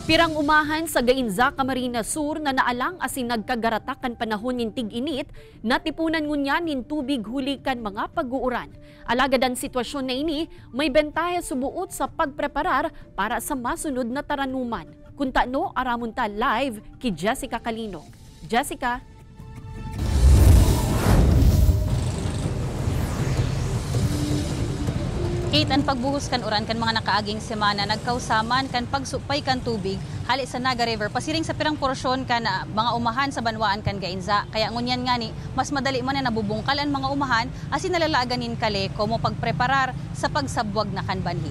Pirang umahan sa Gainza, Camarines Sur na naalang asin nagkagaratakan panahon nin tig-init, natipunan ngunya nin tubig hulikan mga pag-uuran. Alagadan sitwasyon na ini, may bentahe subuot sa pagpreparar para sa masunod na taranuman. Kuntano aramunta live kay Jessica Calinog. Jessica. Kate, ang pagbuhos kan uran kan mga nakaaging semana nagkausaman kan pagsupay kan tubig hali sa Naga River pasiring sa pirang porsyon kan mga umahan sa banwaan kan Gainza. Kaya ngunyan nga ni mas madali man na nabubungkal ang mga umahan asin nalalaganin kale como pagpreparar sa pagsabwag na kan banhi.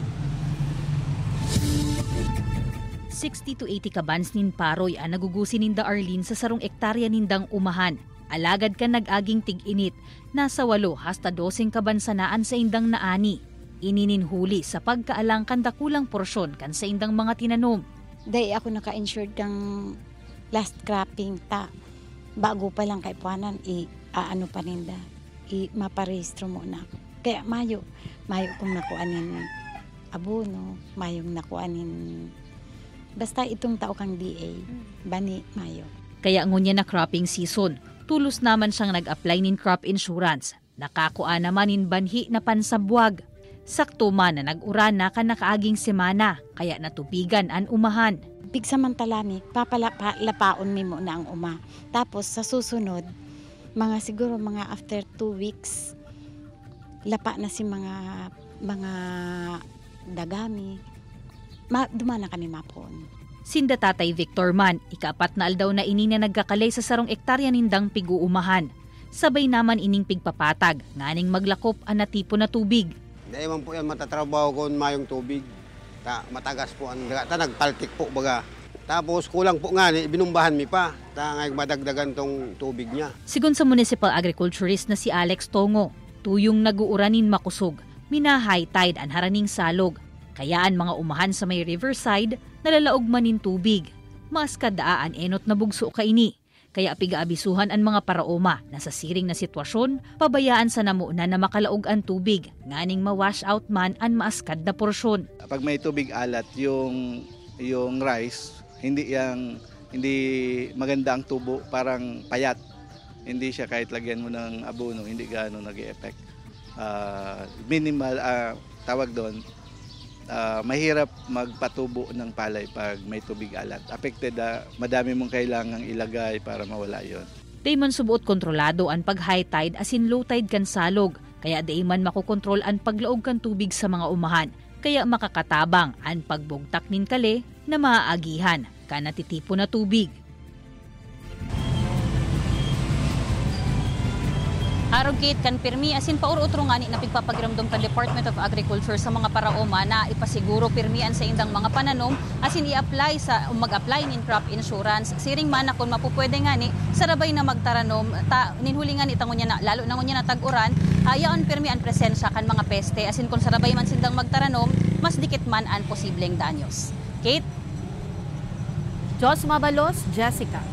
60 to 80 kabans nin paroy ang nagugusin ninda Arlene sa sarong ektarya nindang umahan. Alagad kan nag-aging tig-init, nasa 8 hasta 12 kabansanaan sa indang naani. Inininhuli sa pagkaalang kandakulang porsyon kan sa indang mga tinanom. Dahil ako naka-insured ng last cropping ta. Bago pa lang kay puanan, ano pa ninda, maparehistro mo na. Kaya mayo kong nakuanin abono, mayong nakuanin, basta itong tao kang DA, bani mayo. Kaya ngunya na cropping season, tulos naman siyang nag-apply nin crop insurance. Nakakuha naman nin banhi na pansabwag. Sakto man na nag-uran na ka nakaaging semana, kaya natubigan ang umahan. Pigsamantala ni, papalapaon mi mo na ang uma. Tapos sa susunod, siguro mga after 2 weeks, lapa na si mga dagami. Dumana ka ni mapon. Sinda Tatay Victor man, ika-4 na aldaw na ini na nagkakalay sa sarong ektarya nindang piguumahan. Sabay naman ining pigpapatag, nganing maglakop ang natipo na tubig. Dahil man po yan matatrabaho kung mayong tubig. Matagas po ang daga. Nagpaltik po baga. Tapos kulang po nga, binumbahan mi pa. Ngay madagdagan tong tubig niya. Sigun sa municipal agriculturist na si Alex Tongo, tuyong naguuranin makusog, mina-high tide ang haraning salog. Kayaan mga umahan sa may riverside, nalalaog manin tubig. Mas kadaan enot na bugso kaini. Kaya pigaabisuhan ang mga paraoma na sa siring na sitwasyon, pabayaan sa namuuna na makalaog ang tubig, nganing ma-wash out man ang maaskad na porsyon. Pag may tubig alat, yung rice, hindi maganda ang tubo, parang payat. Hindi siya kahit lagyan mo ng abono, hindi gaano nag-e-effect. Minimal, tawag doon, mahirap magpatubo ng palay pag may tubig alat. Affected, madami mong kailangang ilagay para mawala yon. Dayman subuot kontrolado ang pag-high tide asin low tide kan salog, kaya dayman makokontrol ang paglaog kan tubig sa mga umahan, kaya makakatabang ang pagbugtak nin kale na maaagihan ka natitipo na tubig. Arog Kate kan pirmi asin paurutro nga ni na pigpapagiramdom kan Department of Agriculture sa mga paraoma na ipasiguro pirmian sa indang mga pananom asin i-apply sa mag-apply nin crop insurance siring man kun mapupwede nga ni sarabay na magtaranom ninhuli nga ni tangon na lalo na ngunya na tag-uran yaon pirmi an presensya kan mga peste asin kun sarabay man sindang magtaranom mas dikit man an posibleng danyos. Kate Jos Mabalos, Jessica.